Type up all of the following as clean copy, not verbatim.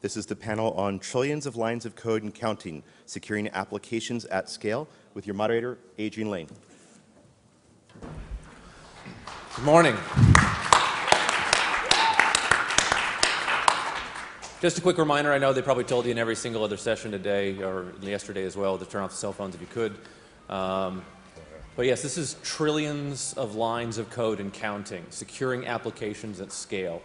This is the panel on trillions of lines of code and counting, securing applications at scale, with your moderator, Adrian Lane. Good morning. Just a quick reminder, I know they probably told you in every single other session today, or yesterday as well, to turn off the cell phones if you could. But yes, this is trillions of lines of code and counting, securing applications at scale.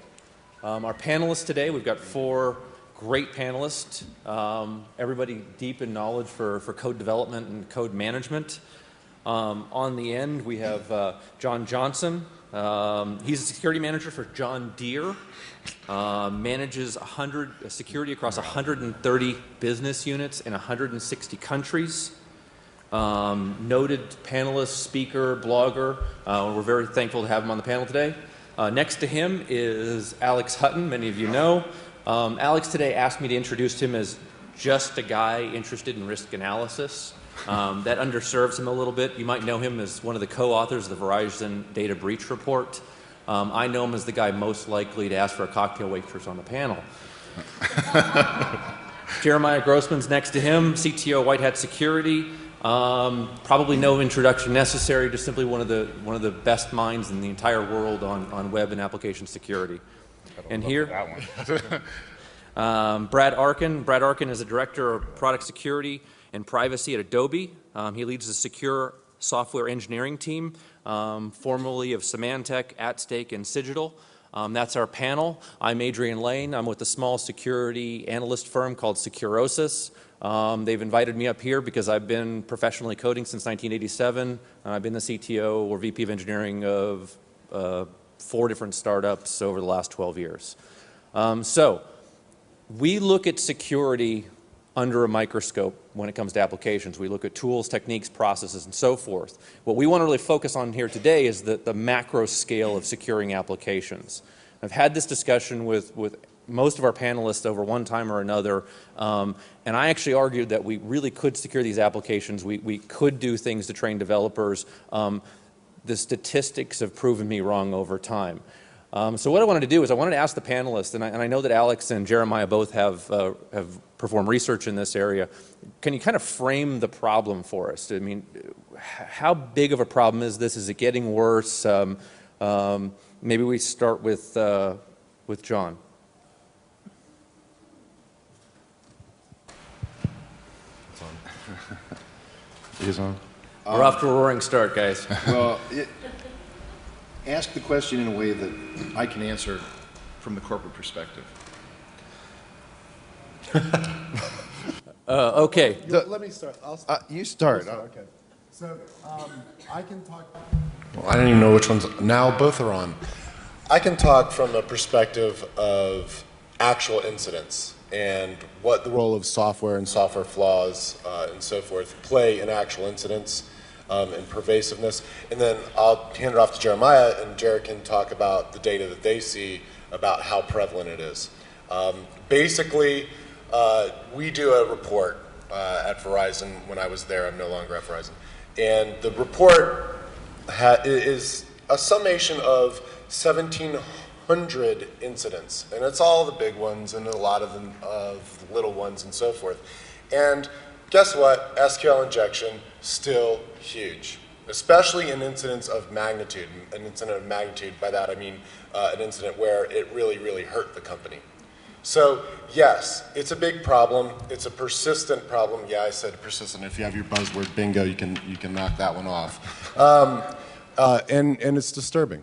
Our panelists today, we've got 4 great panelists, everybody deep in knowledge for code development and code management. On the end, we have John Johnson. He's a security manager for John Deere, manages security across 130 business units in 160 countries. Noted panelist, speaker, blogger. We're very thankful to have him on the panel today. Next to him is Alex Hutton, many of you know. Alex today asked me to introduce him as just a guy interested in risk analysis. That underserves him a little bit. You might know him as one of the co-authors of the Verizon Data Breach Report. I know him as the guy most likely to ask for a cocktail waitress on the panel. Jeremiah Grossman's next to him, CTO White Hat Security. Probably no introduction necessary, just simply one of the best minds in the entire world on web and application security. And here, Brad Arkin. Brad Arkin is a director of product security and privacy at Adobe. He leads the secure software engineering team, formerly of Symantec, AtStake, and Cigital. That's our panel. I'm Adrian Lane. I'm with a small security analyst firm called Securosis. They've invited me up here because I've been professionally coding since 1987. I've been the CTO or VP of engineering of 4 different startups over the last 12 years. So we look at security under a microscope when it comes to applications. We look at tools, techniques, processes, and so forth. What we want to really focus on here today is the macro scale of securing applications. I've had this discussion with most of our panelists over one time or another, and I actually argued that we really could secure these applications. We could do things to train developers. The statistics have proven me wrong over time. So what I wanted to do is I wanted to ask the panelists, and I know that Alex and Jeremiah both have performed research in this area. Can you kind of frame the problem for us? I mean, how big of a problem is this? Is it getting worse? Maybe we start with John. Is on. We're off to a roaring start, guys. Well, ask the question in a way that I can answer from the corporate perspective. Okay. Let me start. I'll start. You start. Okay. So I can talk. Well, I don't even know which ones. Now both are on. I can talk from a perspective of actual incidents and what the role of software and software flaws and so forth play in actual incidents and pervasiveness. And then I'll hand it off to Jeremiah, and Jared can talk about the data that they see about how prevalent it is. Basically, we do a report at Verizon. When I was there, I'm no longer at Verizon. And the report is a summation of 1,700 incidents. And it's all the big ones and a lot of the little ones and so forth. And guess what? SQL injection, still huge, especially in incidents of magnitude. An incident of magnitude, by that I mean an incident where it really, really hurt the company. So yes, it's a big problem. It's a persistent problem. Yeah, I said persistent. If you have your buzzword bingo, you can knock that one off. And it's disturbing.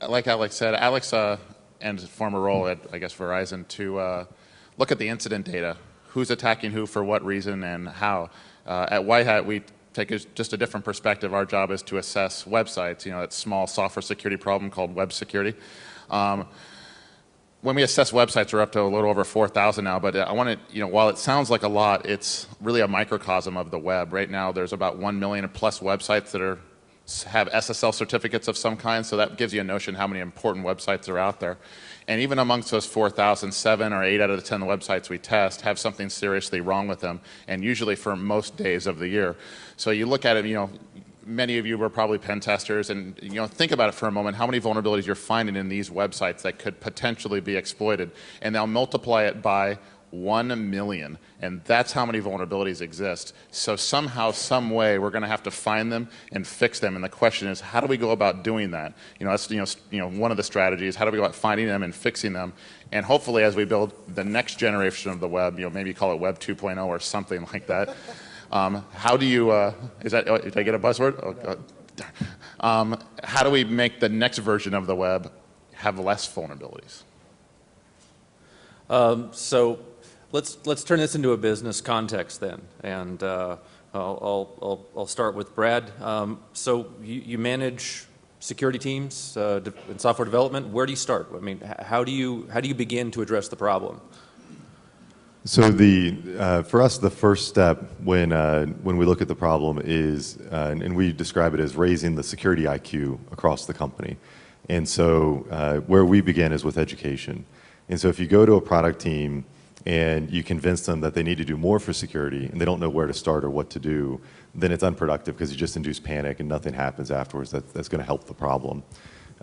Like Alex said, Alex and his former role at, I guess, Verizon to look at the incident data. Who's attacking who for what reason and how. At White Hat, we take just a different perspective. Our job is to assess websites, that small software security problem called web security. When we assess websites, we're up to a little over 4,000 now, but I want to, while it sounds like a lot, it's really a microcosm of the web. Right now, there's about 1 million plus websites that have SSL certificates of some kind, so that gives you a notion how many important websites are out there. And even amongst those 4,000, 7 or 8 out of the 10 websites we test have something seriously wrong with them, and usually for most days of the year. So you look at it, many of you were probably pen testers, and think about it for a moment, how many vulnerabilities you're finding in these websites that could potentially be exploited, and now multiply it by 1 million, and that's how many vulnerabilities exist. So somehow, some way, we're going to have to find them and fix them, and the question is, how do we go about doing that? That's one of the strategies. How do we go about finding them and fixing them? And hopefully, as we build the next generation of the web, maybe call it Web 2.0 or something like that. How do you? Did I get a buzzword? How do we make the next version of the web have less vulnerabilities? So let's turn this into a business context then, and I'll start with Brad. So you manage security teams in software development. Where do you start? I mean, how do you begin to address the problem? So for us, the first step when we look at the problem is, and we describe it as raising the security IQ across the company. And so where we begin is with education. And so if you go to a product team and you convince them that they need to do more for security and they don't know where to start or what to do, then it's unproductive because you just induce panic and nothing happens afterwards that's going to help the problem.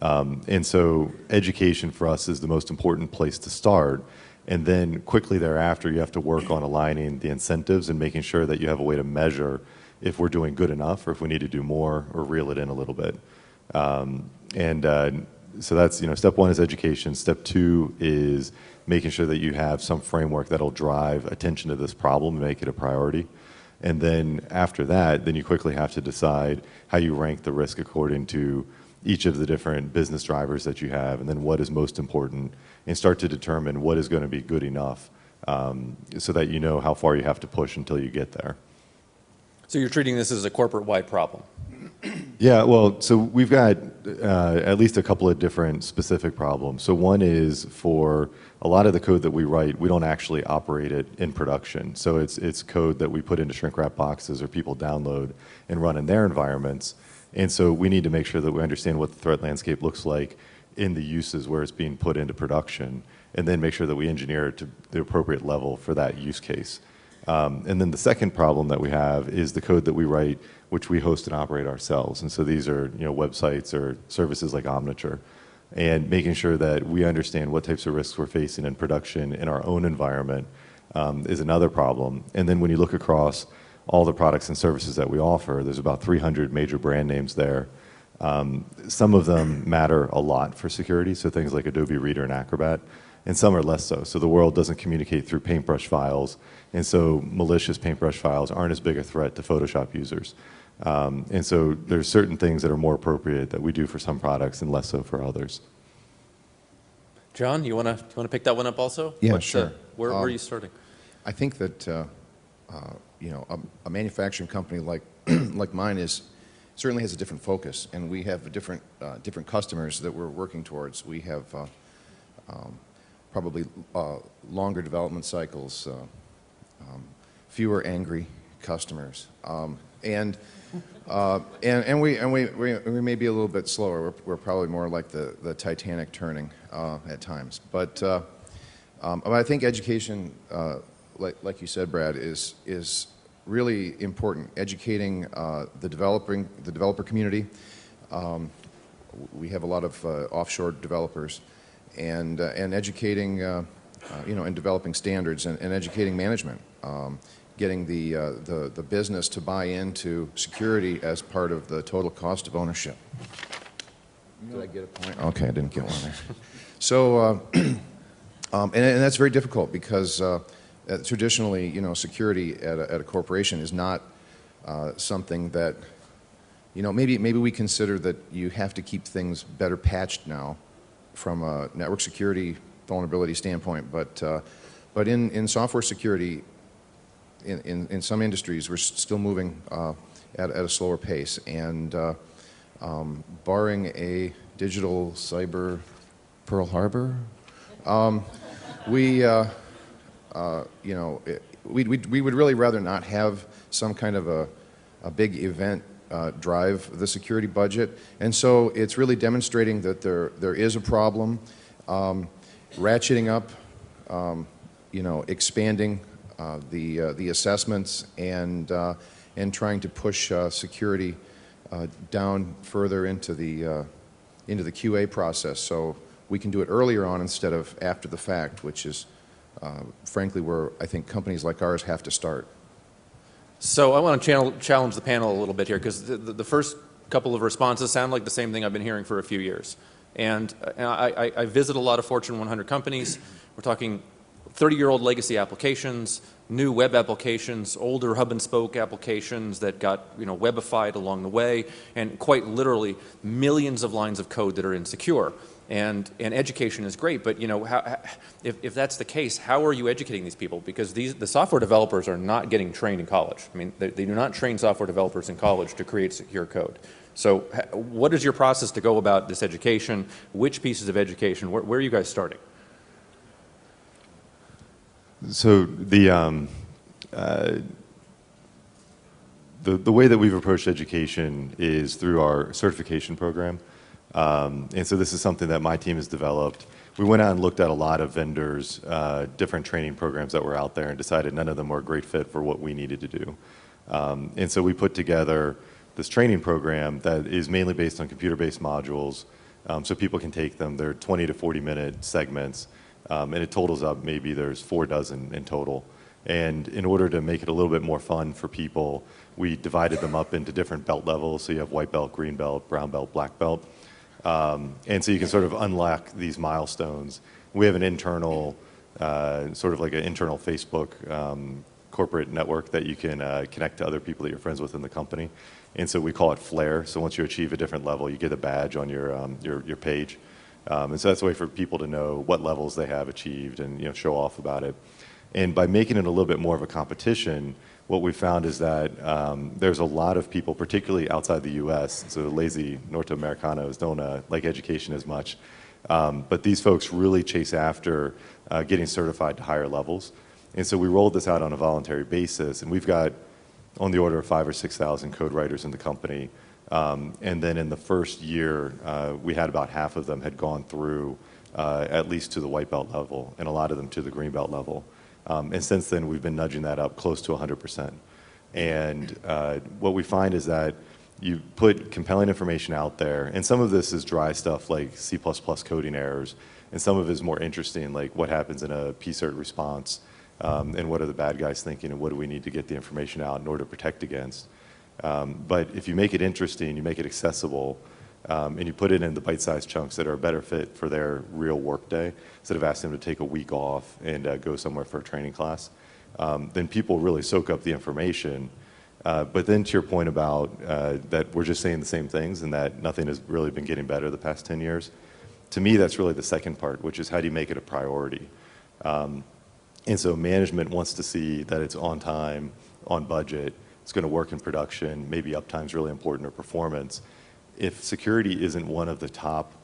And so education for us is the most important place to start. And then quickly thereafter, you have to work on aligning the incentives and making sure that you have a way to measure if we're doing good enough or if we need to do more or reel it in a little bit. So that's, step one is education. Step two is making sure that you have some framework that'll drive attention to this problem and make it a priority. And then after that, then you quickly have to decide how you rank the risk according to each of the different business drivers that you have, and then what is most important, and start to determine what is going to be good enough so that you know how far you have to push until you get there. So you're treating this as a corporate-wide problem? Yeah, well, so we've got at least a couple of different specific problems. So one is for a lot of the code that we write, we don't actually operate it in production. So it's code that we put into shrink wrap boxes or people download and run in their environments. And so we need to make sure that we understand what the threat landscape looks like in the uses where it's being put into production, and then make sure that we engineer it to the appropriate level for that use case. And then the second problem that we have is the code that we write, which we host and operate ourselves. And so these are websites or services like Omniture, and making sure that we understand what types of risks we're facing in production in our own environment is another problem. And then when you look across all the products and services that we offer, there's about 300 major brand names there. Some of them matter a lot for security, so things like Adobe Reader and Acrobat, and some are less so. So the world doesn't communicate through paintbrush files, and so malicious paintbrush files aren't as big a threat to Photoshop users. And so there's certain things that are more appropriate that we do for some products and less so for others. John, you want to pick that one up also? Yeah, sure. Where are you starting? I think that a manufacturing company like like mine certainly has a different focus, and we have different customers that we're working towards. We have probably longer development cycles, fewer angry customers, and we may be a little bit slower. We're probably more like the Titanic turning at times, but I think education, like you said, Brad, is really important. Educating the developer community. We have a lot of offshore developers, and educating, and developing standards and educating management. Getting the business to buy into security as part of the total cost of ownership. Did I get a point? Okay, I didn't get one there. So, and that's very difficult because traditionally, security at a corporation is not something that, maybe we consider that you have to keep things better patched now from a network security vulnerability standpoint, but in software security, in some industries, we're still moving at a slower pace, and barring a digital cyber Pearl Harbor, we would really rather not have some kind of a big event drive the security budget, and so it's really demonstrating that there is a problem, ratcheting up, expanding the assessments, and trying to push security down further into the QA process, so we can do it earlier on instead of after the fact, which is frankly where I think companies like ours have to start. So I want to challenge the panel a little bit here, because the first couple of responses sound like the same thing I've been hearing for a few years. And I visit a lot of Fortune 100 companies. We're talking 30-year-old legacy applications, new web applications, older hub and spoke applications that got webified along the way, and quite literally millions of lines of code that are insecure. And education is great, but if that's the case, how are you educating these people? Because the software developers are not getting trained in college. I mean, they do not train software developers in college to create secure code. So what is your process to go about this education? Which pieces of education? Where are you guys starting? So the way that we've approached education is through our certification program. And so this is something that my team has developed. We went out and looked at a lot of vendors, different training programs that were out there, and decided none of them were a great fit for what we needed to do. And so we put together this training program that is mainly based on computer-based modules, so people can take them. They're 20 to 40-minute segments, and it totals up maybe there's 4 dozen in total. And in order to make it a little bit more fun for people, we divided them up into different belt levels. So you have white belt, green belt, brown belt, black belt. And so you can sort of unlock these milestones. We have an internal, sort of like an internal Facebook corporate network that you can connect to other people that you're friends with in the company. And so we call it Flare. So once you achieve a different level, you get a badge on your page. And so that's a way for people to know what levels they have achieved and show off about it. And by making it a little bit more of a competition, what we found is that there's a lot of people, particularly outside the U.S., so lazy Norte Americanos don't like education as much, but these folks really chase after getting certified to higher levels. And so we rolled this out on a voluntary basis, and we've got on the order of 5,000 or 6,000 code writers in the company. And then in the first year, we had about half of them had gone through at least to the white belt level, and a lot of them to the green belt level. And since then, we've been nudging that up close to 100%. And what we find is that you put compelling information out there, and some of this is dry stuff like C++ coding errors, and some of it is more interesting, like what happens in a PCERT response, and what are the bad guys thinking, and what do we need to get the information out in order to protect against. But if you make it interesting, you make it accessible, and you put it in the bite-sized chunks that are a better fit for their real workday, instead of asking them to take a week off and go somewhere for a training class, then people really soak up the information. But then to your point about that we're just saying the same things and that nothing has really been getting better the past 10 years, to me that's really the second part, which is how do you make it a priority? And so management wants to see that it's on time, on budget, it's going to work in production, maybe uptime's really important, or performance. If security isn't one of the top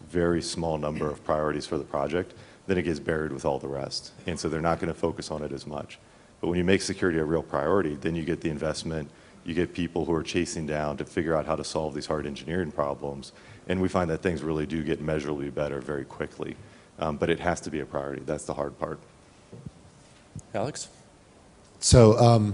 very small number of priorities for the project, then it gets buried with all the rest. And so they're not going to focus on it as much. But when you make security a real priority, then you get the investment, you get people who are chasing down to figure out how to solve these hard engineering problems. And we find that things really do get measurably better very quickly. But it has to be a priority. That's the hard part. Alex? So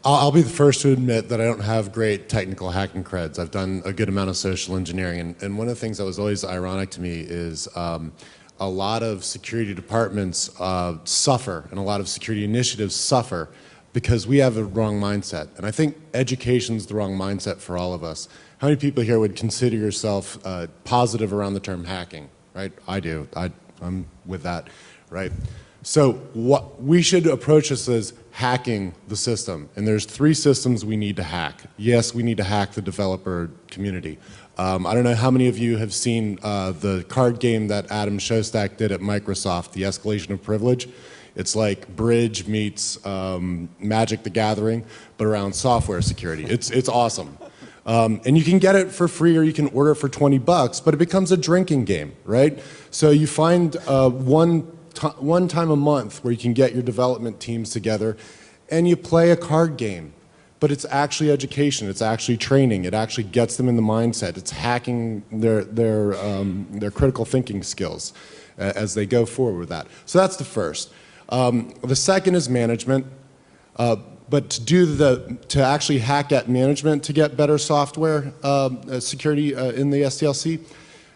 I'll be the first to admit that I don't have great technical hacking creds. I've done a good amount of social engineering, and one of the things that was always ironic to me is a lot of security departments suffer, and a lot of security initiatives suffer because we have a wrong mindset. And I think education's the wrong mindset for all of us. How many people here would consider yourself positive around the term hacking, right? I do. I'm with that, right? So what we should approach this as hacking the system. And there's 3 systems we need to hack. Yes, we need to hack the developer community. I don't know how many of you have seen the card game that Adam Shostak did at Microsoft, The Escalation of Privilege. It's like Bridge meets Magic the Gathering, but around software security. It's awesome. And you can get it for free or you can order it for $20, but it becomes a drinking game, right? So you find one time a month where you can get your development teams together and you play a card game. But it's actually education, it's actually training, it actually gets them in the mindset, it's hacking their critical thinking skills as they go forward with that. So that's the first. The second is management. but to actually hack at management to get better software security in the SDLC,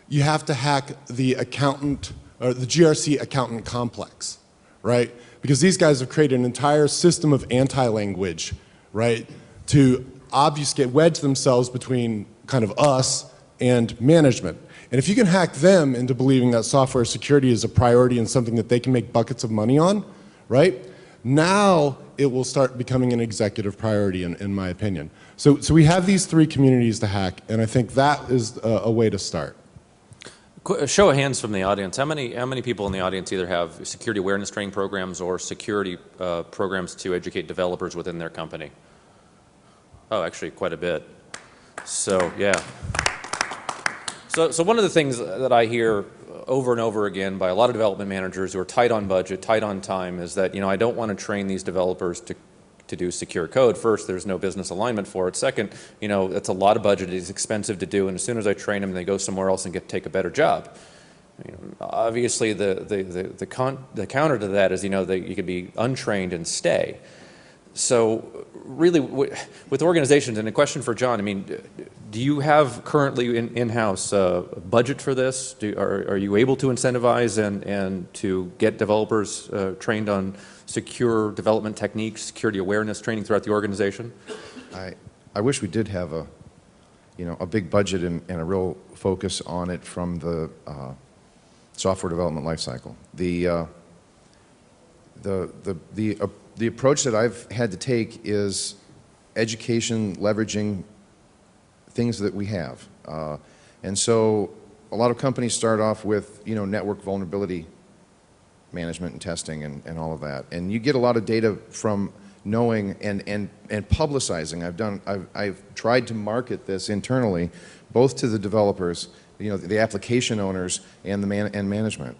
you have to hack the accountant or the GRC accountant complex, right? Because these guys have created an entire system of anti-language, right, to obfuscate, wedge themselves between kind of us and management. And if you can hack them into believing that software security is a priority and something that they can make buckets of money on, right, now it will start becoming an executive priority, in my opinion. So we have these three communities to hack, and I think that is a way to start. A show of hands from the audience. How many people in the audience either have security awareness training programs or security programs to educate developers within their company? Oh, actually quite a bit. So, yeah. So one of the things that I hear over and over again by a lot of development managers who are tight on budget, tight on time, is that, I don't want to train these developers to do secure code. First, there's no business alignment for it. Second, that's a lot of budget. It's expensive to do, and as soon as I train them, they go somewhere else and take a better job. Obviously, the counter to that is, that you could be untrained and stay. So really, with organizations, and a question for John, do you have currently in-house budget for this? Are you able to incentivize and to get developers trained on secure development techniques, security awareness training throughout the organization? I wish we did have a big budget and a real focus on it from the software development lifecycle. The approach that I've had to take is education leveraging things that we have. And so a lot of companies start off with, network vulnerability management and testing and all of that. And you get a lot of data from knowing and publicizing. I've tried to market this internally, both to the developers, the application owners and management.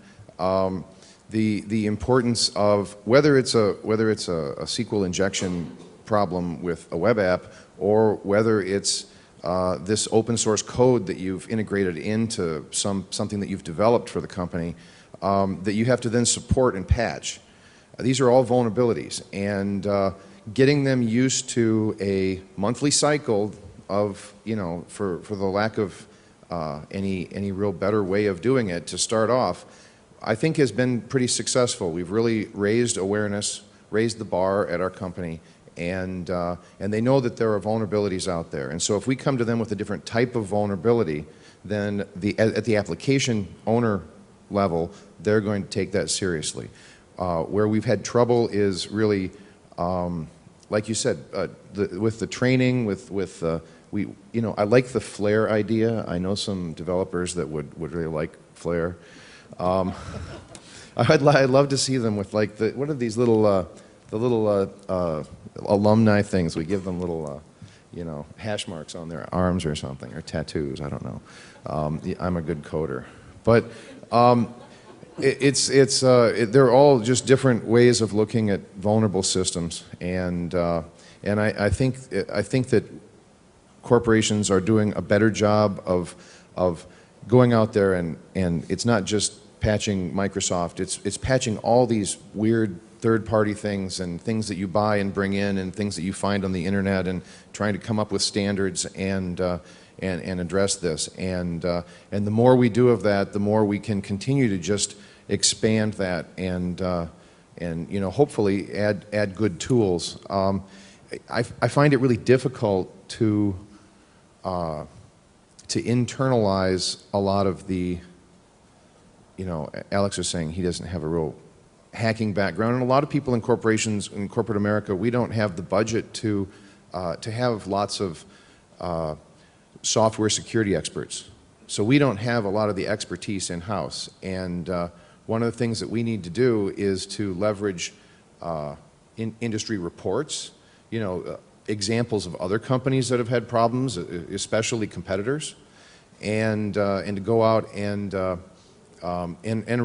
The importance of whether it's a SQL injection problem with a web app, or whether it's this open source code that you've integrated into something that you've developed for the company, that you have to then support and patch. These are all vulnerabilities, and getting them used to a monthly cycle of, for the lack of any real better way of doing it to start off, I think has been pretty successful. We've really raised awareness, raised the bar at our company, and they know that there are vulnerabilities out there. And so if we come to them with a different type of vulnerability, then at the application owner level, they're going to take that seriously. Where we've had trouble is really, like you said, with the training, I like the Flare idea. I know some developers that would really like Flare. I'd love to see them with what are these little alumni things? We give them little hash marks on their arms or something, or tattoos. I don't know. I'm a good coder, but they're all just different ways of looking at vulnerable systems, and I think that corporations are doing a better job of going out there and it's not just patching Microsoft, it's patching all these weird third-party things and things that you buy and bring in and things that you find on the internet, and trying to come up with standards and address this. And the more we do of that, the more we can continue to just expand that and hopefully add good tools. I find it really difficult to internalize a lot of the, Alex was saying he doesn't have a real hacking background, and a lot of people in corporations, in corporate America, we don't have the budget to have lots of software security experts. So we don't have a lot of the expertise in-house, and one of the things that we need to do is to leverage industry reports, examples of other companies that have had problems, especially competitors, and to go out and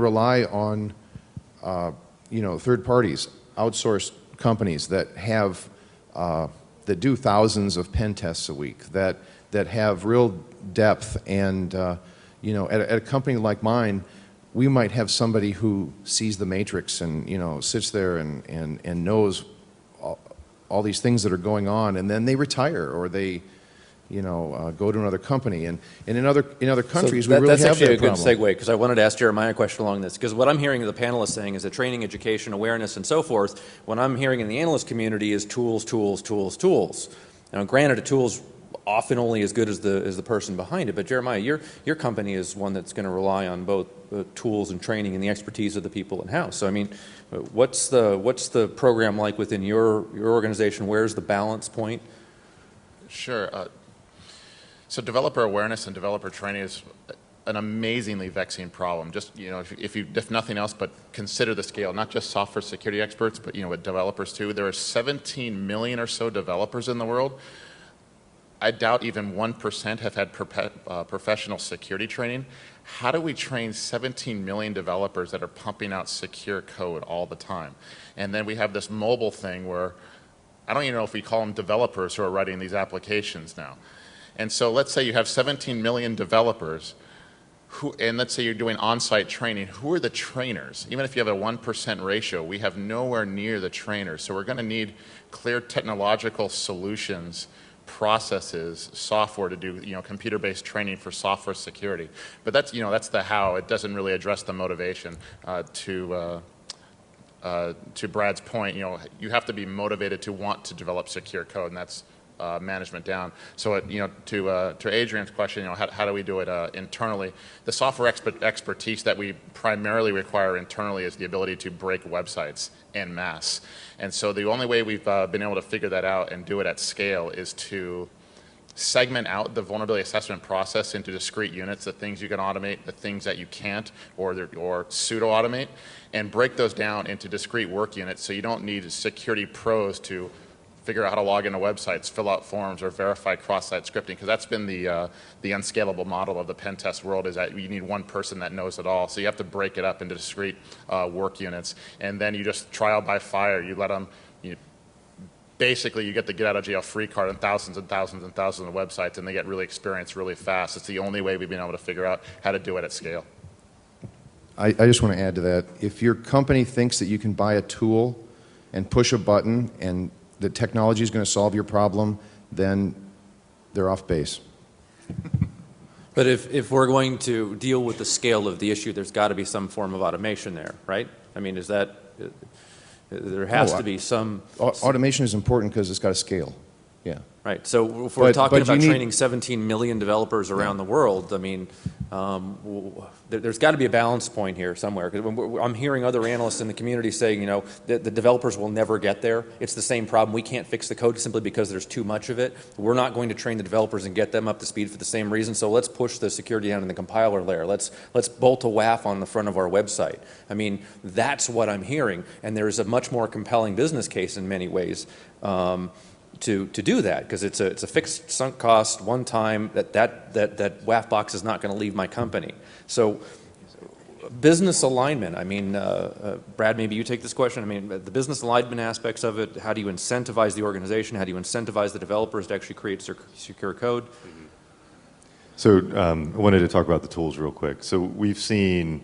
rely on third parties, outsourced companies that have that do thousands of pen tests a week, that have real depth, and at a company like mine, we might have somebody who sees the matrix and sits there and knows all these things that are going on, and then they retire or they, go to another company. And in other countries, So we really that's have actually that a good problem. segue, because I wanted to ask Jeremiah a question along this, because what I'm hearing the panelists saying is that training, education, awareness, and so forth, what I'm hearing in the analyst community is tools, tools, tools, tools. Now, granted, a tool's often only as good as the person behind it, but Jeremiah, your company is one that's going to rely on both tools and training and the expertise of the people in-house. So, I mean, what's the program like within your organization? Where's the balance point? Sure. So developer awareness and developer training is an amazingly vexing problem. Just, if nothing else, but consider the scale, not just software security experts, but, with developers too. There are 17 million or so developers in the world. I doubt even 1% have had professional security training. How do we train 17 million developers that are pumping out secure code all the time? And then we have this mobile thing where I don't even know if we call them developers who are writing these applications now. And so let's say you have 17 million developers, and let's say you're doing on-site training. Who are the trainers? Even if you have a 1% ratio, we have nowhere near the trainers. So we're going to need clear technological solutions, processes, software to do computer-based training for software security. But that's that's the how. It doesn't really address the motivation. To Brad's point, you have to be motivated to want to develop secure code, and that's management down. So, to Adrian's question, how do we do it internally? The software expertise that we primarily require internally is the ability to break websites en masse. And so the only way we've been able to figure that out and do it at scale is to segment out the vulnerability assessment process into discrete units, the things you can automate, the things that you can't, or pseudo-automate, and break those down into discrete work units so you don't need security pros to figure out how to log into websites, fill out forms, or verify cross-site scripting, because that's been the unscalable model of the pen test world, is that you need one person that knows it all. So you have to break it up into discrete work units, and then you just trial by fire. You let them, basically you get the get out of jail free card on thousands and thousands and thousands of websites, and they get really experienced really fast. It's the only way we've been able to figure out how to do it at scale. I just want to add to that. If your company thinks that you can buy a tool and push a button and the technology is going to solve your problem, then they're off base. But if we're going to deal with the scale of the issue, there's got to be some form of automation there, right? I mean, there has to be some... Automation is important because it's got to scale. Yeah. Right. So if we're talking about you training 17 million developers around the world, I mean, there's got to be a balance point here somewhere. Because I'm hearing other analysts in the community saying, that the developers will never get there. It's the same problem. We can't fix the code simply because there's too much of it. We're not going to train the developers and get them up to speed for the same reason. So let's push the security down in the compiler layer. Let's bolt a WAF on the front of our website. I mean, that's what I'm hearing. And there's a much more compelling business case in many ways. To do that, because it's a fixed sunk cost one time that WAF box is not going to leave my company. So business alignment, I mean, Brad, maybe you take this question. I mean, the business alignment aspects of it, how do you incentivize the organization? How do you incentivize the developers to actually create secure code? So I wanted to talk about the tools real quick. So we've seen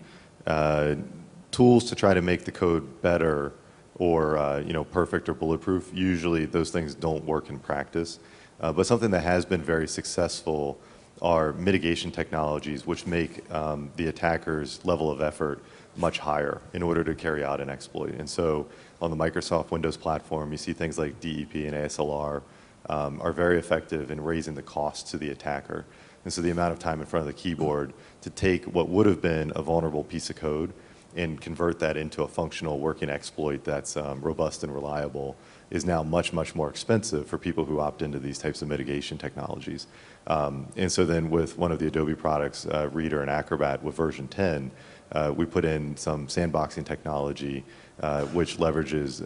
tools to try to make the code better or perfect or bulletproof. Usually those things don't work in practice. But something that has been very successful are mitigation technologies which make the attacker's level of effort much higher in order to carry out an exploit. And so on the Microsoft Windows platform, you see things like DEP and ASLR are very effective in raising the cost to the attacker. And so the amount of time in front of the keyboard to take what would have been a vulnerable piece of code and convert that into a functional working exploit that's robust and reliable is now much, much more expensive for people who opt into these types of mitigation technologies. And so then with one of the Adobe products, Reader and Acrobat with version 10, we put in some sandboxing technology which leverages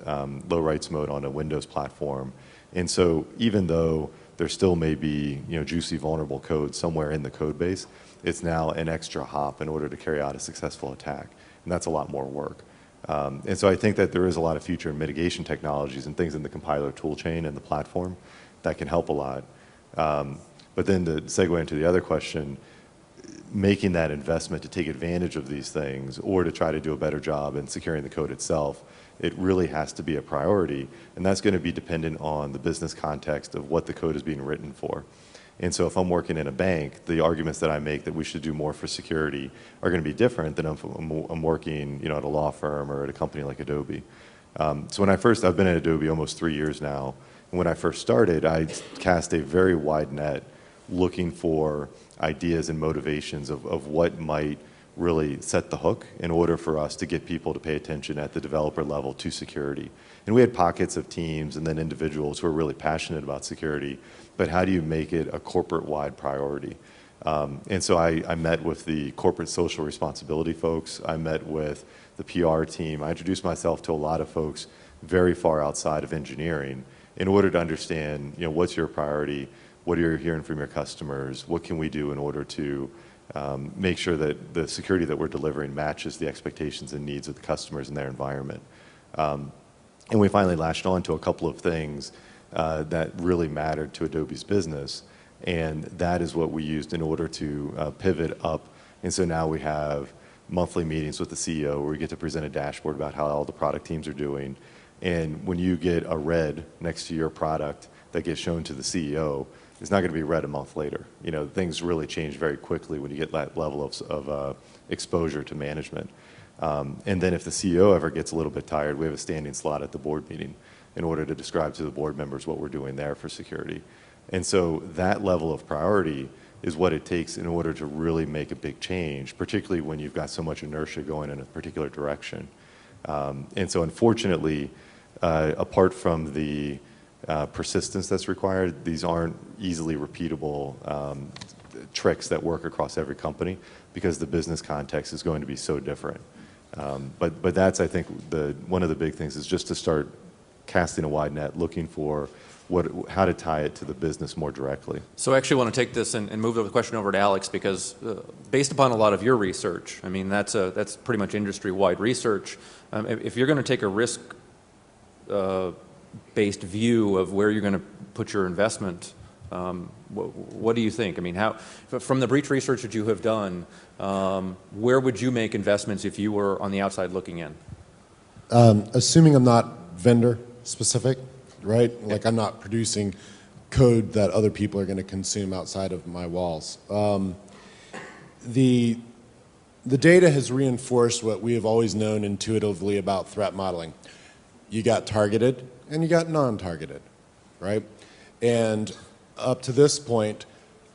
low rights mode on a Windows platform. And so even though there still may be juicy vulnerable code somewhere in the code base, it's now an extra hop in order to carry out a successful attack. And that's a lot more work. And so I think that there is a lot of future mitigation technologies and things in the compiler toolchain and the platform that can help a lot. But then to segue into the other question, making that investment to take advantage of these things or to try to do a better job in securing the code itself, it really has to be a priority. And that's going to be dependent on the business context of what the code is being written for. And so if I'm working in a bank, the arguments that I make that we should do more for security are going to be different than if I'm working, at a law firm or at a company like Adobe. So I've been at Adobe almost 3 years now. And when I first started, I cast a very wide net looking for ideas and motivations of what might really set the hook in order for us to get people to pay attention at the developer level to security. And we had pockets of teams and then individuals who are really passionate about security, but how do you make it a corporate-wide priority? And so I met with the corporate social responsibility folks. I met with the PR team. I introduced myself to a lot of folks very far outside of engineering in order to understand, what's your priority? What are you hearing from your customers? What can we do in order to make sure that the security that we're delivering matches the expectations and needs of the customers in their environment? And we finally latched on to a couple of things that really mattered to Adobe's business. And that is what we used in order to pivot up. And so now we have monthly meetings with the CEO where we get to present a dashboard about how all the product teams are doing. And when you get a red next to your product that gets shown to the CEO, it's not going to be read a month later. Things really change very quickly when you get that level of exposure to management. And then if the CEO ever gets a little bit tired, we have a standing slot at the board meeting in order to describe to the board members what we're doing there for security. And so that level of priority is what it takes in order to really make a big change, particularly when you've got so much inertia going in a particular direction. And so unfortunately, apart from the persistence that's required, these aren't easily repeatable tricks that work across every company because the business context is going to be so different. But that's, I think, one of the big things is just to start casting a wide net, looking for how to tie it to the business more directly. So I actually want to take this and move the question over to Alex because based upon a lot of your research, I mean, that's pretty much industry-wide research. If you're going to take a risk-based view of where you're going to put your investment, what do you think? I mean, from the breach research that you have done, where would you make investments if you were on the outside looking in? Assuming I'm not vendor specific, right? Like I'm not producing code that other people are going to consume outside of my walls. The data has reinforced what we have always known intuitively about threat modeling. You got targeted and you got non-targeted, right? And up to this point,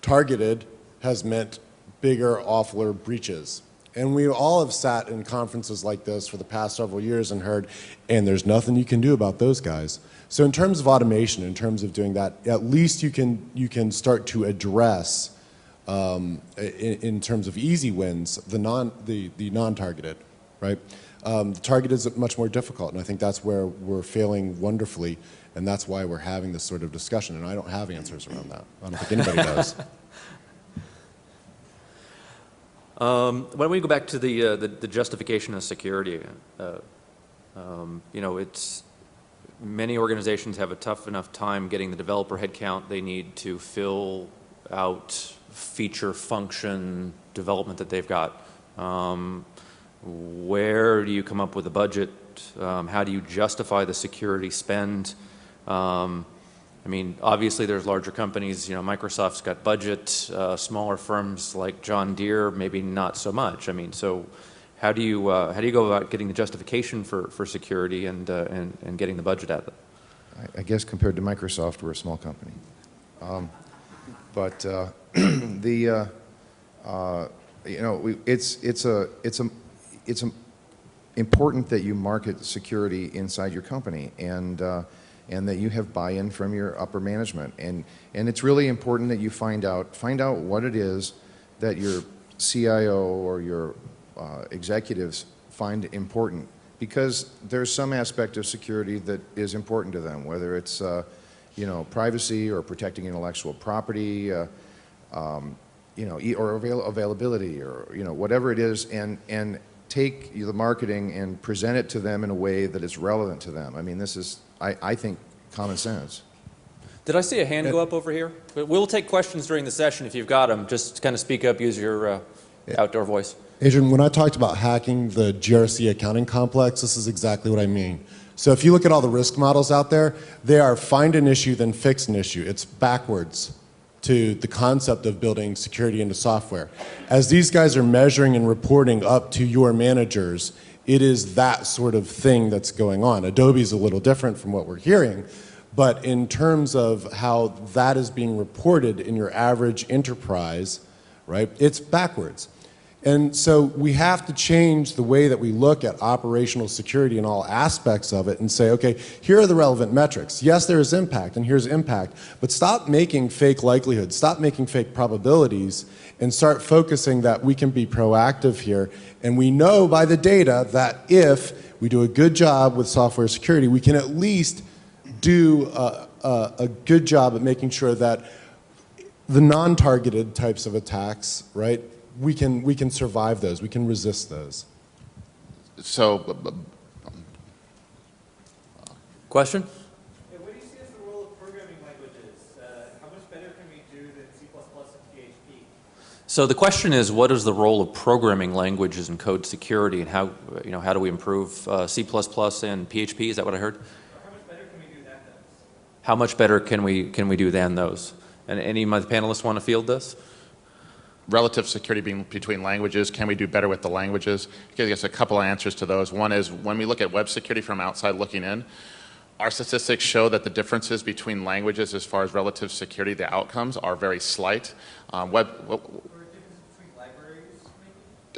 targeted has meant bigger, awfuler breaches. And we all have sat in conferences like this for the past several years and heard, and there's nothing you can do about those guys. So in terms of automation, in terms of doing that, at least you can start to address, in terms of easy wins, the non-targeted, right? The target is much more difficult, and I think that's where we're failing wonderfully, and that's why we're having this sort of discussion. And I don't have answers around that. I don't think anybody does. Why don't we go back to the justification of security? Many organizations have a tough enough time getting the developer headcount they need to fill out feature function development that they've got. Where do you come up with a budget? How do you justify the security spend? I mean, obviously there's larger companies, Microsoft's got budget, smaller firms like John Deere, maybe not so much. I mean, so how do you go about getting the justification for security and getting the budget at it? I guess compared to Microsoft, we're a small company. It's important that you market security inside your company and that you have buy-in from your upper management. And it's really important that you find out what it is that your CIO or your executives find important, because there's some aspect of security that is important to them, whether it's privacy or protecting intellectual property, or availability, or whatever it is, and take the marketing and present it to them in a way that is relevant to them. I mean, this is, I think, common sense. Did I see a hand go up over here? We'll take questions during the session if you've got them. Just kind of speak up, use your outdoor voice. Adrian, when I talked about hacking the GRC accounting complex, this is exactly what I mean. So if you look at all the risk models out there, they are find an issue, then fix an issue. It's backwards to the concept of building security into software. As these guys are measuring and reporting up to your managers, it is that sort of thing that's going on. Adobe's a little different from what we're hearing, but in terms of how that is being reported in your average enterprise, right, it's backwards. And so we have to change the way that we look at operational security in all aspects of it and say, okay, here are the relevant metrics. Yes, there is impact, and here's impact, but stop making fake likelihoods, stop making fake probabilities, and start focusing that we can be proactive here. And we know by the data that if we do a good job with software security, we can at least do a good job at making sure that the non-targeted types of attacks, right, we can survive those, we can resist those. So, Question? Yeah, what do you see as the role of programming languages? How much better can we do than C++ and PHP? So the question is, what is the role of programming languages in code security, and how do we improve C++ and PHP? Is that what I heard? Or how much better can we do than those? How much better can we do than those? And any of my panelists want to field this? relative security being between languages, can we do better with the languages? I guess a couple of answers to those. One is when we look at web security from outside looking in, our statistics show that the differences between languages as far as relative security, the outcomes are very slight.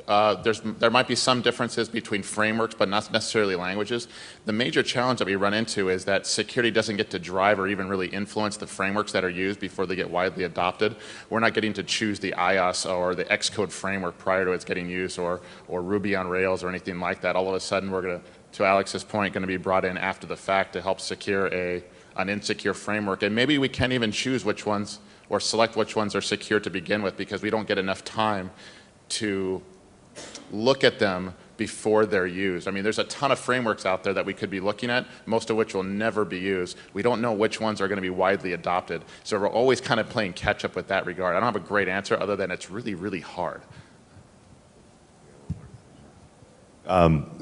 There might be some differences between frameworks, but not necessarily languages. The major challenge that we run into is that security doesn't get to drive or even really influence the frameworks that are used before they get widely adopted. We're not getting to choose the IOS or the Xcode framework prior to its getting used, or Ruby on Rails or anything like that. All of a sudden, we're going to Alex's point, going to be brought in after the fact to help secure an insecure framework. And maybe we can't even choose which ones or select which ones are secure to begin with, because we don't get enough time to look at them before they're used. I mean, there's a ton of frameworks out there that we could be looking at, most of which will never be used. We don't know which ones are going to be widely adopted. So we're always kind of playing catch up with that regard. I don't have a great answer other than it's really, really hard.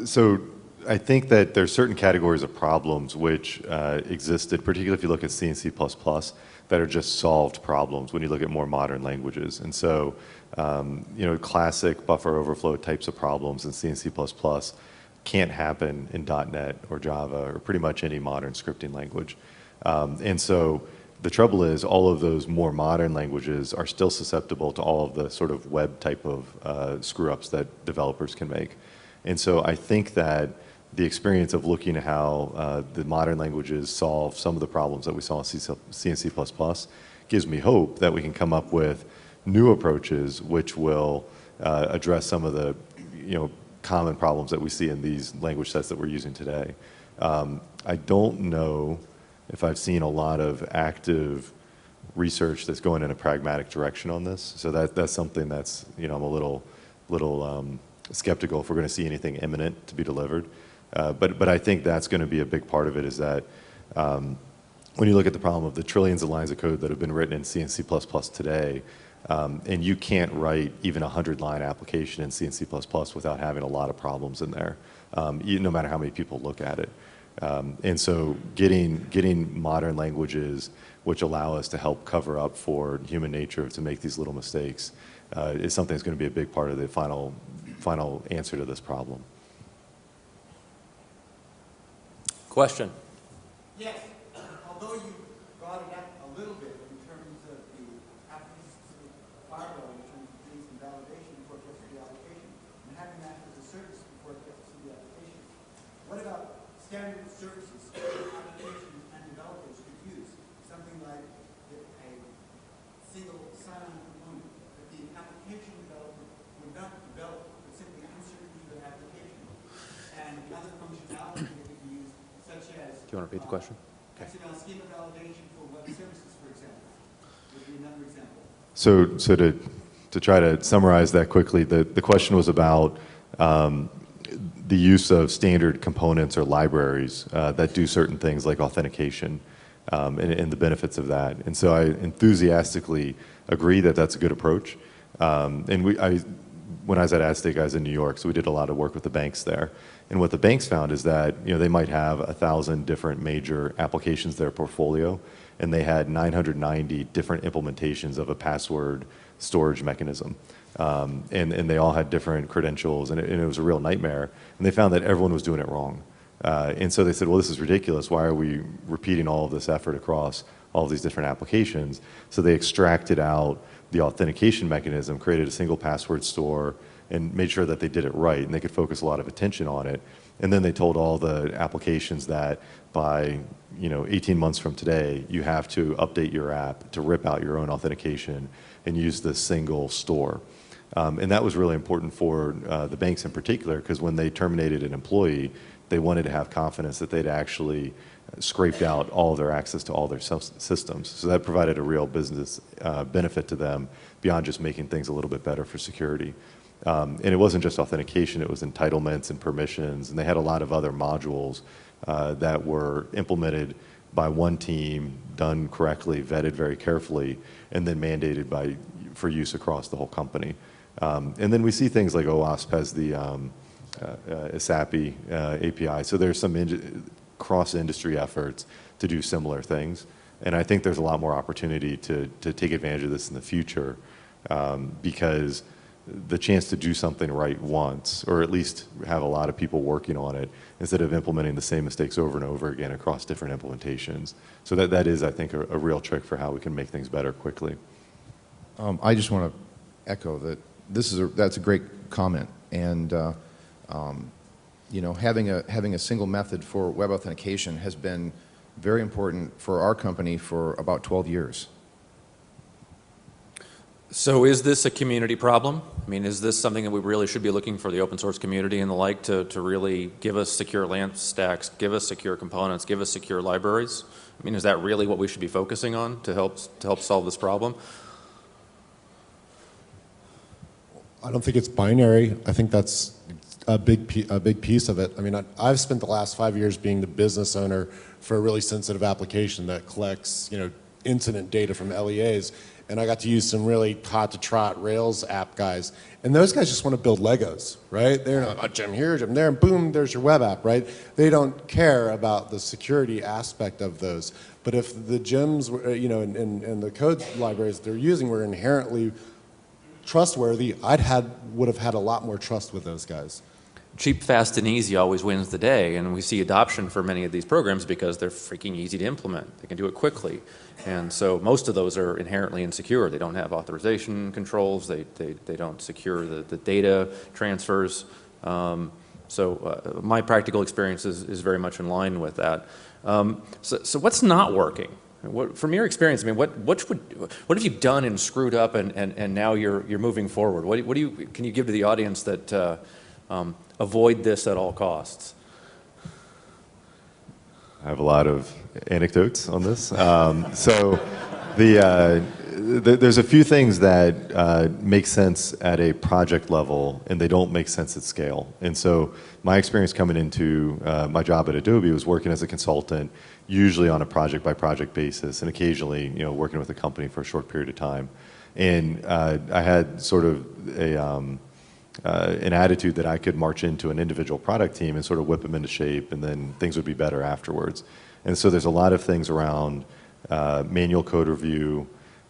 So I think that there's certain categories of problems which existed, particularly if you look at C and C++, that are just solved problems when you look at more modern languages. And so, classic buffer overflow types of problems in C and C++ can't happen in .NET or Java or pretty much any modern scripting language. And so the trouble is all of those more modern languages are still susceptible to all of the sort of web type of screw-ups that developers can make. And so I think that the experience of looking at how the modern languages solve some of the problems that we saw in C and C++ gives me hope that we can come up with new approaches which will address some of the common problems that we see in these language sets that we're using today. I don't know if I've seen a lot of active research that's going in a pragmatic direction on this. So that's something that's, I'm a little skeptical if we're going to see anything imminent to be delivered. But I think that's going to be a big part of it, is that when you look at the problem of the trillions of lines of code that have been written in C and C++ today, and you can't write even a 100-line application in C and C++ without having a lot of problems in there, no matter how many people look at it. And so getting modern languages which allow us to help cover up for human nature to make these little mistakes is something that's going to be a big part of the final answer to this problem. Question? Yes. Although you brought it up a little bit in terms of the application firewall, in terms of things and validation before it gets to the application, and having that as a service before it gets to the application. What about standard services that applications and developers could use? Something like a single sign-on component that the application developer would not develop, but simply insert into the application. And the other functionality that could be used, such as Do you want to repeat the question? XML schema validation for web services, for example, would be another example. So to try to summarize that quickly, the question was about the use of standard components or libraries that do certain things like authentication and the benefits of that. And so I enthusiastically agree that that's a good approach. When I was at AdStake, I was in New York, so we did a lot of work with the banks there. And what the banks found is that they might have 1,000 different major applications in their portfolio, and they had 990 different implementations of a password storage mechanism. And they all had different credentials, and it was a real nightmare. And they found that everyone was doing it wrong. And so they said, well, this is ridiculous. Why are we repeating all of this effort across all of these different applications? So they extracted out the authentication mechanism, created a single password store, and made sure that they did it right, and they could focus a lot of attention on it. And then they told all the applications that by 18 months from today, you have to update your app to rip out your own authentication and use this single store. And that was really important for the banks in particular, because when they terminated an employee, they wanted to have confidence that they'd actually scraped out all of their access to all their systems. So that provided a real business benefit to them beyond just making things a little bit better for security. And it wasn't just authentication, it was entitlements and permissions, and they had a lot of other modules that were implemented by one team, done correctly, vetted very carefully, and then mandated for use across the whole company. And then we see things like OWASP has the SAPI API, so there's some cross-industry efforts to do similar things. And I think there's a lot more opportunity to take advantage of this in the future because the chance to do something right once, or at least have a lot of people working on it, instead of implementing the same mistakes over and over again across different implementations. So that is, I think, a real trick for how we can make things better quickly. I just want to echo that that's a great comment, and having a single method for web authentication has been very important for our company for about 12 years. So is this a community problem? I mean, is this something that we really should be looking for the open source community and the like to really give us secure LAMP stacks, give us secure components, give us secure libraries? I mean, is that really what we should be focusing on to help solve this problem? I don't think it's binary. I think that's a big piece of it. I mean, I've spent the last 5 years being the business owner for a really sensitive application that collects, incident data from LEAs, and I got to use some really hot-to-trot Rails app guys, and those guys just want to build Legos, right? They're not, gem here, gem there, and boom, there's your web app, right? They don't care about the security aspect of those. But if the gems, and the code libraries they're using were inherently trustworthy, would have had a lot more trust with those guys. Cheap, fast, and easy always wins the day, and we see adoption for many of these programs because they're freaking easy to implement. They can do it quickly, and so most of those are inherently insecure. They don't have authorization controls. They don't secure the data transfers. My practical experience is very much in line with that. So what's not working? From your experience, I mean, what have you done and screwed up, and now you're moving forward? What can you give to the audience that avoid this at all costs? I have a lot of anecdotes on this. There's a few things that make sense at a project level, and they don't make sense at scale. And so my experience coming into my job at Adobe was working as a consultant, usually on a project-by-project basis, and occasionally, working with a company for a short period of time. And I had sort of an attitude that I could march into an individual product team and sort of whip them into shape, and then things would be better afterwards. And so there's a lot of things around manual code review,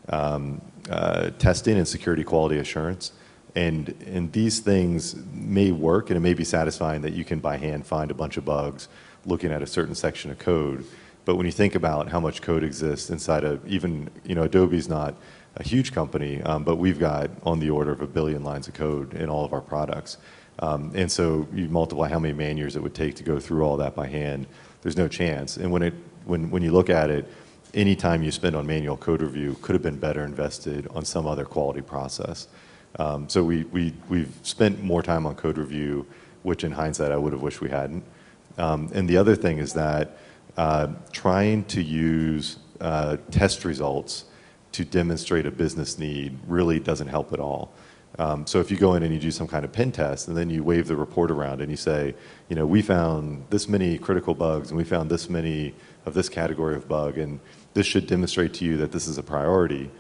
testing, and security quality assurance. And these things may work, and it may be satisfying that you can by hand find a bunch of bugs looking at a certain section of code. But when you think about how much code exists inside of even, Adobe's not a huge company, but we've got on the order of 1 billion lines of code in all of our products. And so you multiply how many man years it would take to go through all that by hand, there's no chance. And when you look at it, any time you spend on manual code review could have been better invested on some other quality process. So we've spent more time on code review, which in hindsight I would have wished we hadn't. And the other thing is that trying to use test results to demonstrate a business need really doesn't help at all. So if you go in and you do some kind of pen test and then you wave the report around and you say, you know, we found this many critical bugs and we found this many of this category of bug, and this should demonstrate to you that this is a priority.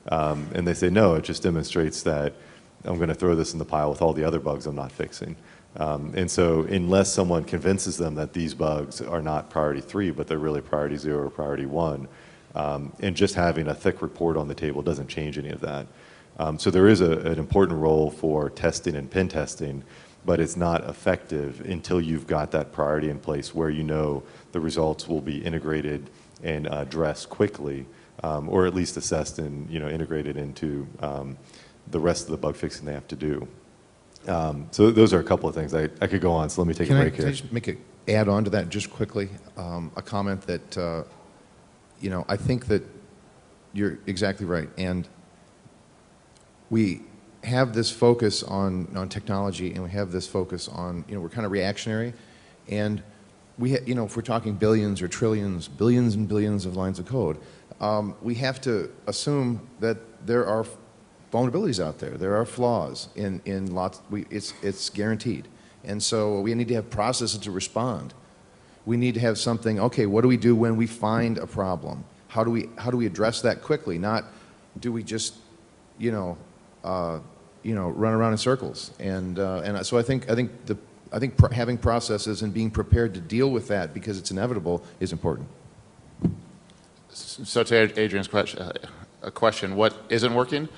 And they say, no, it just demonstrates that I'm going to throw this in the pile with all the other bugs I'm not fixing. And so unless someone convinces them that these bugs are not priority 3, but they're really priority 0 or priority 1, and just having a thick report on the table doesn't change any of that. So there is an important role for testing and pen testing, but it's not effective until you've got that priority in place where you know the results will be integrated and addressed quickly, or at least assessed and integrated into the rest of the bug fixing they have to do. So those are a couple of things. I could go on, so let me take a break here. Can I just make an add on to that just quickly? A comment that, I think that you're exactly right. And we have this focus on technology, and we have this focus on, we're kind of reactionary. And if we're talking billions or trillions, billions and billions of lines of code, we have to assume that there are vulnerabilities out there. There are flaws in lots. It's guaranteed. And so we need to have processes to respond. We need to have something, okay, what do we do when we find a problem? How do we address that quickly? Not do we just, run around in circles. And so I think having processes and being prepared to deal with that because it's inevitable is important. So to Adrian's question, what isn't working?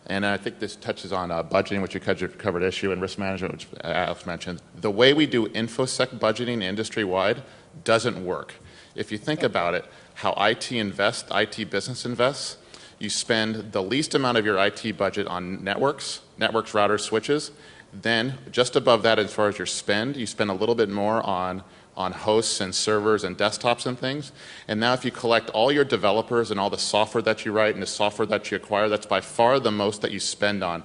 And I think this touches on budgeting, which you covered issue, and risk management, which Alex mentioned. The way we do InfoSec budgeting industry-wide doesn't work. If you think about it, how IT business invests, you spend the least amount of your IT budget on networks, routers, switches. Then just above that, as far as your spend, you spend a little bit more on hosts and servers and desktops and things. And now if you collect all your developers and all the software that you write and the software that you acquire, that's by far the most that you spend on,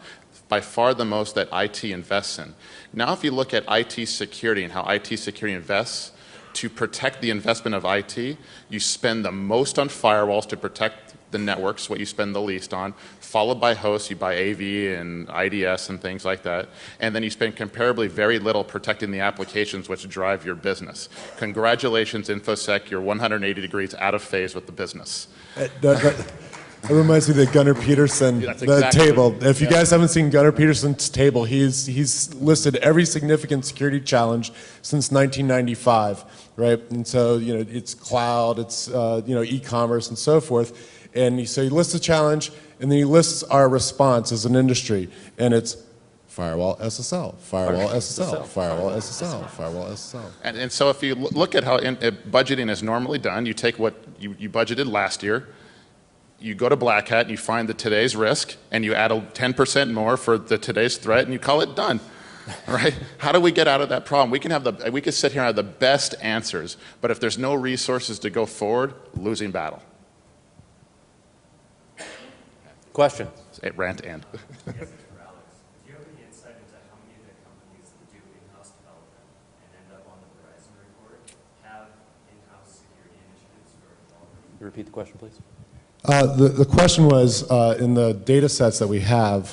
by far the most that IT invests in. Now if you look at IT security and how IT security invests to protect the investment of IT, you spend the most on firewalls to protect the networks, what you spend the least on, followed by hosts. You buy AV and IDS and things like that. And then you spend comparably very little protecting the applications which drive your business. Congratulations, InfoSec, you're 180 degrees out of phase with the business. That reminds me of the Gunnar Peterson table. If you guys haven't seen Gunnar Peterson's table, he's listed every significant security challenge since 1995, right? And so, it's cloud, it's, e-commerce and so forth. And so he lists a challenge, and then he lists our response as an industry. And it's firewall SSL, firewall SSL, firewall SSL, firewall SSL. And so if you look at how budgeting is normally done, you take what you budgeted last year, you go to BlackHat, and you find the today's risk, and you add 10% more for the today's threat, and you call it done. Right? How do we get out of that problem? We can sit here and have the best answers, but if there's no resources to go forward, losing battle. Question. Rant and. Yes, for Alex. Do you have any insight into how many of the companies that do in-house development and end up on the Verizon report have in-house security initiatives for developers? Repeat the question, please. The question was, in the data sets that we have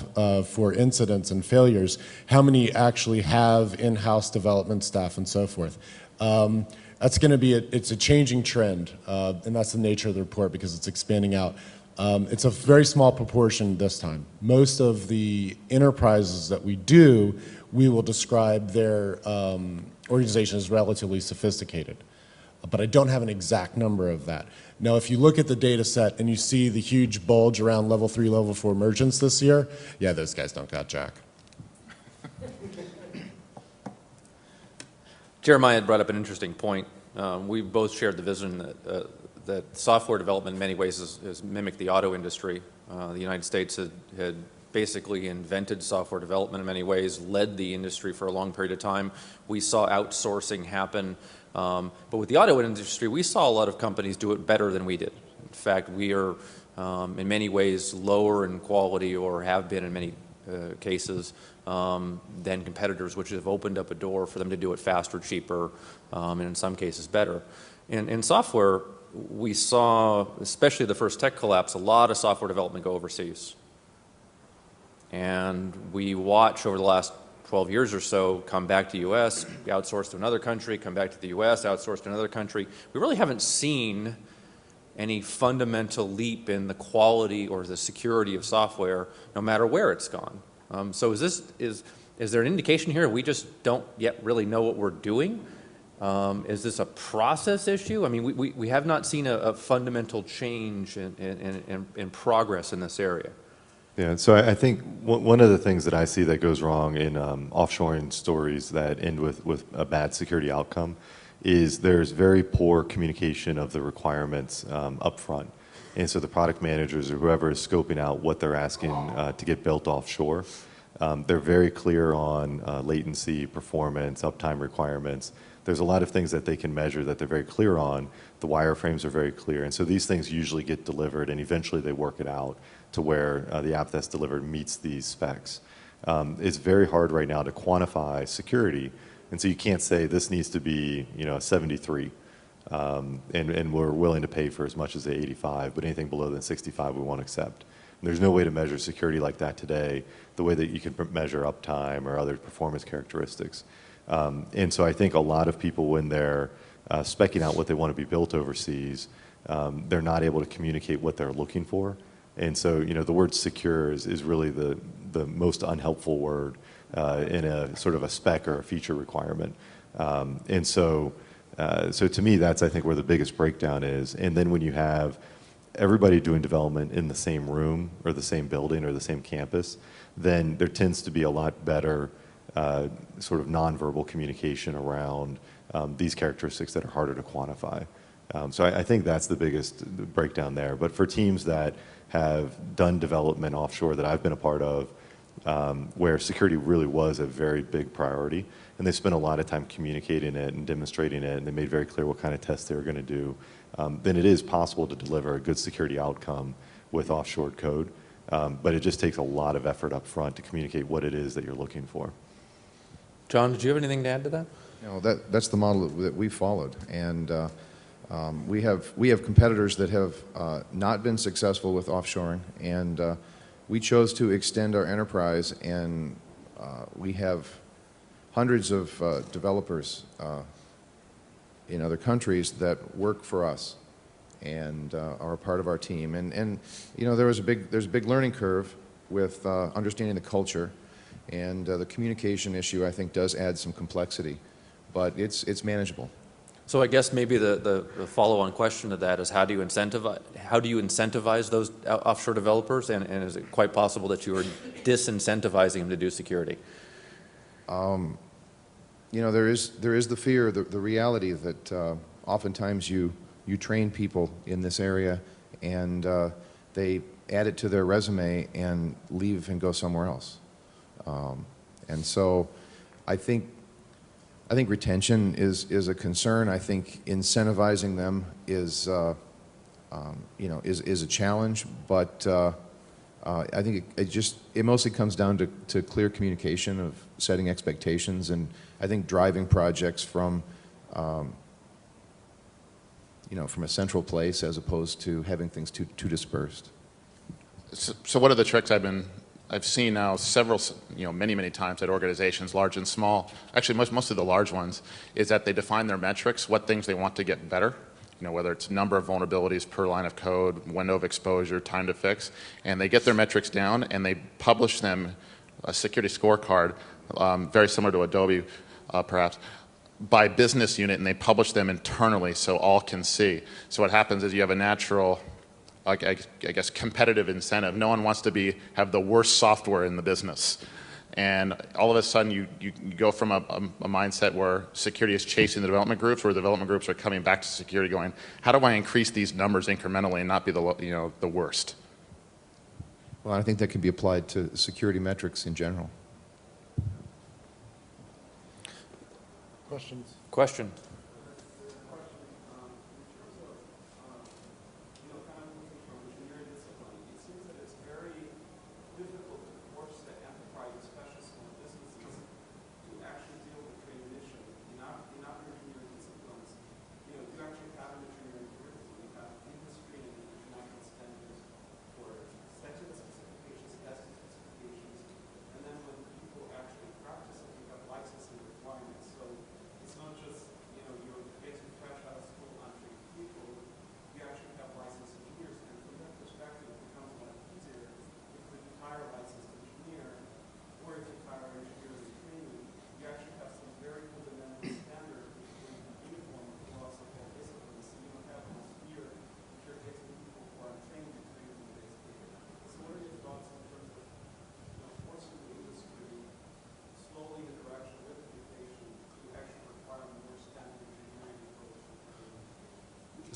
for incidents and failures, how many actually have in-house development staff and so forth? That's going to be, it's a changing trend, and that's the nature of the report because it's expanding out. It's a very small proportion this time. Most of the enterprises that we do, we will describe their organization as relatively sophisticated. But I don't have an exact number of that. Now, if you look at the data set and you see the huge bulge around level 3, level 4 merchants this year, yeah, those guys don't got jack. Jeremiah had brought up an interesting point. We both shared the vision that software development in many ways has mimicked the auto industry. The United States had basically invented software development in many ways, led the industry for a long period of time. We saw outsourcing happen. But with the auto industry, we saw a lot of companies do it better than we did. In fact, we are in many ways lower in quality, or have been in many cases, than competitors, which have opened up a door for them to do it faster, cheaper, and in some cases better. In software, we saw, especially the first tech collapse, a lot of software development go overseas. And we watch over the last 12 years or so come back to U.S., outsource to another country, come back to the U.S., outsource to another country. We really haven't seen any fundamental leap in the quality or the security of software, no matter where it's gone. So is there an indication here we just don't yet really know what we're doing? Is this a process issue? I mean, we have not seen a fundamental change in progress in this area. Yeah, so I think one of the things that I see that goes wrong in offshoring stories that end with a bad security outcome is there's very poor communication of the requirements up front. And so the product managers or whoever is scoping out what they're asking to get built offshore, they're very clear on latency, performance, uptime requirements. There's a lot of things that they can measure that they're very clear on. The wireframes are very clear. And so these things usually get delivered, and eventually they work it out to where the app that's delivered meets these specs. It's very hard right now to quantify security. And so you can't say this needs to be, a 73, and we're willing to pay for as much as the 85, but anything below than 65 we won't accept. And there's no way to measure security like that today, the way that you can measure uptime or other performance characteristics. And so I think a lot of people, when they're speccing out what they want to be built overseas, they're not able to communicate what they're looking for. And so, the word secure is really the most unhelpful word in a sort of a spec or a feature requirement. And so to me, that's, I think, where the biggest breakdown is. And then when you have everybody doing development in the same room or the same building or the same campus, then there tends to be a lot better sort of nonverbal communication around these characteristics that are harder to quantify. So I think that's the biggest breakdown there. But for teams that have done development offshore that I've been a part of, where security really was a very big priority, and they spent a lot of time communicating it and demonstrating it, and they made very clear what kind of tests they were going to do, then it is possible to deliver a good security outcome with offshore code. But it just takes a lot of effort up front to communicate what it is that you're looking for. John, did you have anything to add to that? No, that's the model that we followed, and we have competitors that have not been successful with offshoring, and we chose to extend our enterprise, and we have hundreds of developers in other countries that work for us and are a part of our team. And there's a big learning curve with understanding the culture, and the communication issue, I think, does add some complexity, but it's manageable. So I guess maybe the follow-on question to that is how do you incentivize those offshore developers, and is it quite possible that you are disincentivizing them to do security? There is the fear, the reality that oftentimes you train people in this area and they add it to their resume and leave and go somewhere else. And so I think retention is a concern. I think incentivizing them is a challenge, but I think it mostly comes down to clear communication of setting expectations, and I think driving projects from a central place as opposed to having things too dispersed. So what are the tricks I've seen now many times at organizations, large and small, actually most of the large ones, is that they define their metrics, what things they want to get better, whether it's number of vulnerabilities per line of code, window of exposure, time to fix, and they get their metrics down and they publish them, a security scorecard, very similar to Adobe perhaps, by business unit, and they publish them internally so all can see. So what happens is you have a natural, I guess, competitive incentive. No one wants to have the worst software in the business. And all of a sudden you go from a mindset where security is chasing the development groups, where the development groups are coming back to security going, how do I increase these numbers incrementally and not be the worst? Well, I think that can be applied to security metrics in general. Question.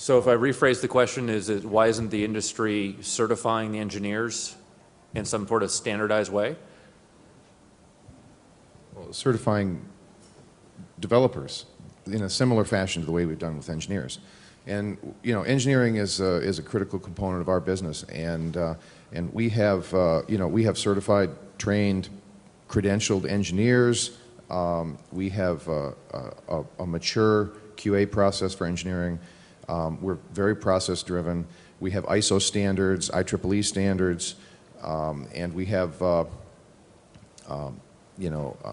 So if I rephrase the question, why isn't the industry certifying the engineers in some sort of standardized way? Well, certifying developers in a similar fashion to the way we've done with engineers. And you know, engineering is a critical component of our business, and we have we have certified, trained, credentialed engineers. We have a mature QA process for engineering. We're very process driven. We have ISO standards, IEEE standards, and we have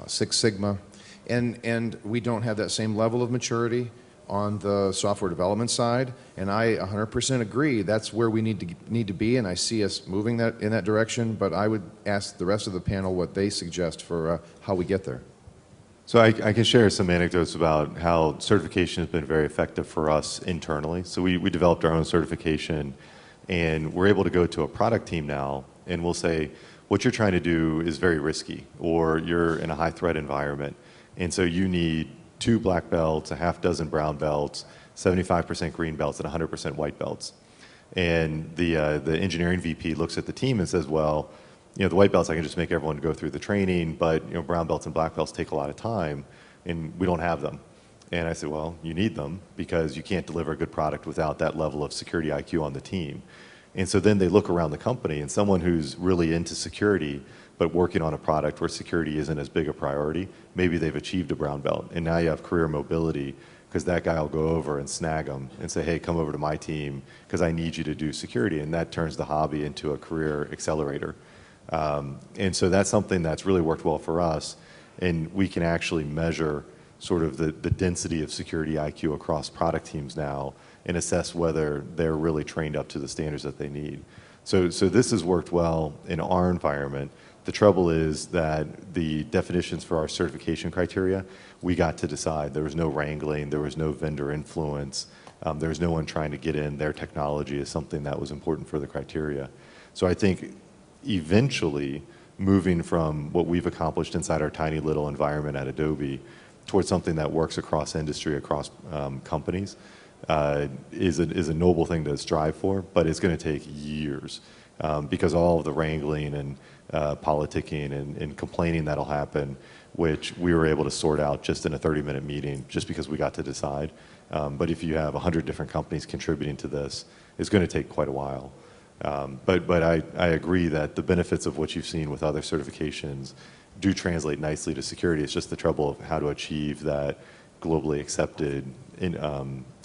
Six Sigma, and we don't have that same level of maturity on the software development side. And I 100% agree that's where we need to be, and I see us moving in that direction. But I would ask the rest of the panel what they suggest for how we get there. So I can share some anecdotes about how certification has been very effective for us internally. So we developed our own certification, and we're able to go to a product team now, and we'll say, what you're trying to do is very risky, or you're in a high threat environment, and so you need 2 black belts, a half dozen brown belts, 75% green belts, and 100% white belts. And the engineering VP looks at the team and says, well, you know, the white belts, I can just make everyone go through the training, but you know, brown belts and black belts take a lot of time, and we don't have them. And I said, well, you need them because you can't deliver a good product without that level of security IQ on the team. And so then they look around the company, and someone who's really into security but working on a product where security isn't as big a priority, maybe they've achieved a brown belt, and now you have career mobility because that guy will go over and snag them and say, hey, come over to my team because I need you to do security, and that turns the hobby into a career accelerator. And so that's something that's really worked well for us, and we can actually measure sort of the density of security IQ across product teams now and assess whether they're really trained up to the standards that they need. So this has worked well in our environment. The trouble is that the definitions for our certification criteria, we got to decide. There was no wrangling, there was no vendor influence, there was no one trying to get in their technology as something that was important for the criteria. So I think eventually moving from what we've accomplished inside our tiny little environment at Adobe towards something that works across industry, across companies, is a noble thing to strive for, but it's going to take years because all of the wrangling and politicking and complaining that'll happen, which we were able to sort out just in a 30-minute meeting just because we got to decide. But if you have 100 different companies contributing to this, it's going to take quite a while. But I agree that the benefits of what you've seen with other certifications do translate nicely to security. It's just the trouble of how to achieve that globally accepted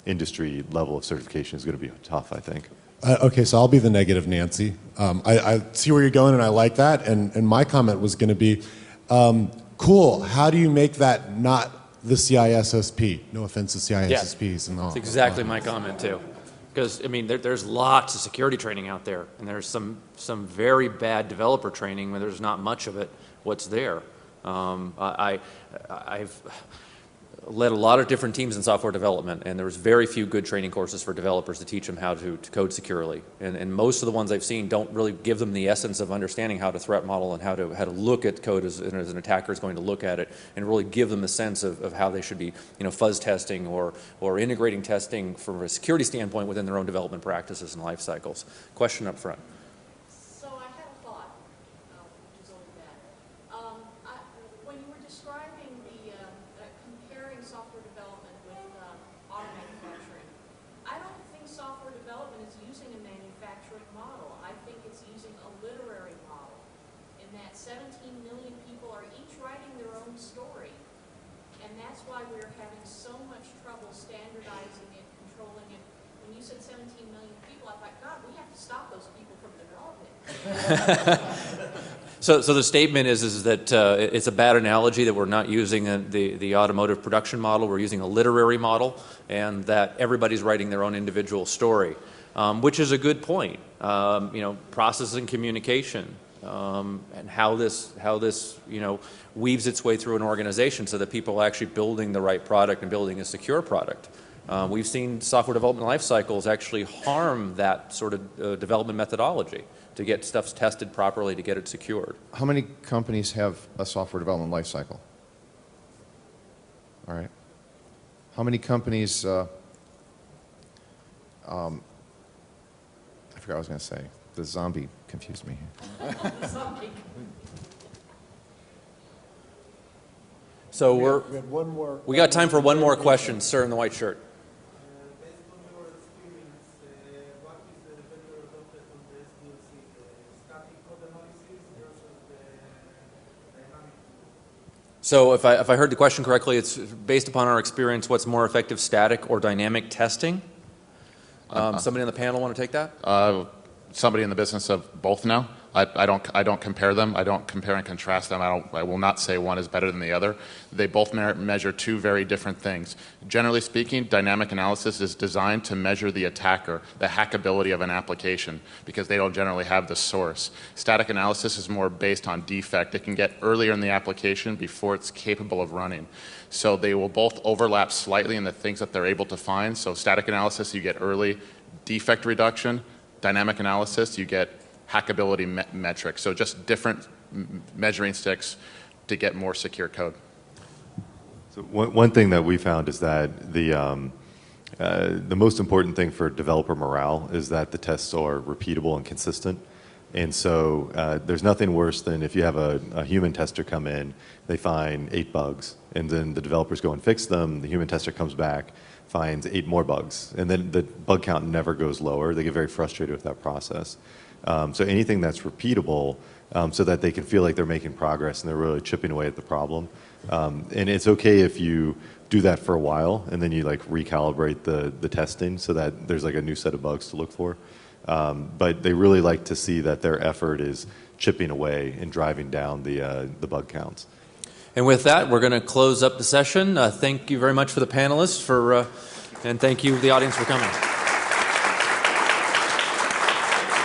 industry level of certification is going to be tough, I think. Okay, so I'll be the negative Nancy. I see where you're going, and I like that. And my comment was going to be, cool, how do you make that not the CISSP? No offense to CISSPs. And all. That's exactly my comment, too. Because, I mean, there's lots of security training out there, and there's some very bad developer training where there's not much of it. What's there? I've led a lot of different teams in software development, and there was very few good training courses for developers to teach them how to code securely. And most of the ones I've seen don't really give them the essence of understanding how to threat model and how to look at code as an attacker is going to look at it, and really give them a sense of how they should be, fuzz testing or integrating testing from a security standpoint within their own development practices and life cycles. Question up front. So I had a thought, which is only that. When you were describing the comparing software development with auto manufacturing, I don't think software development is using a manufacturing model. I think it's using a literary model, in that 17 million people are each writing their own story. And that's why we're having so much trouble standardizing it, controlling it. When you said 17 million people, I thought, God, we have to stop those people from developing. So the statement is that it's a bad analogy that we're not using the automotive production model, we're using a literary model, and that everybody's writing their own individual story, which is a good point. Process and communication, and how this weaves its way through an organization so that people are actually building the right product and building a secure product. We've seen software development life cycles actually harm that sort of development methodology to get stuff tested properly, to get it secured. How many companies have a software development life cycle? All right. How many companies I forgot what I was going to say. The zombie confused me. So We had one more. we got time for one more question, sir in the white shirt. Based on your experience, what is the better adopted on the SDLC, the static code analysis versus the dynamic? So if I heard the question correctly, it's based upon our experience, what's more effective, static or dynamic testing? Somebody on the panel want to take that? Somebody in the business of both now. I don't compare them. I don't compare and contrast them. I will not say one is better than the other. They both measure two very different things. Generally speaking, dynamic analysis is designed to measure the attacker, the hackability of an application, because they don't generally have the source. Static analysis is more based on defect. It can get earlier in the application before it's capable of running. So they will both overlap slightly in the things that they're able to find. So static analysis, you get early defect reduction. Dynamic analysis, you get hackability metrics. So just different measuring sticks to get more secure code. So one thing that we found is that the most important thing for developer morale is that the tests are repeatable and consistent. And so there's nothing worse than if you have a human tester come in, they find 8 bugs, and then the developers go and fix them, the human tester comes back, finds 8 more bugs, and then the bug count never goes lower. They get very frustrated with that process. So anything that's repeatable, so that they can feel like they're making progress and they're really chipping away at the problem. And it's okay if you do that for a while and then you like recalibrate the testing so that there's like a new set of bugs to look for. But they really like to see that their effort is chipping away and driving down the bug counts. And with that, we're going to close up the session. Thank you very much for the panelists and thank you, the audience, for coming.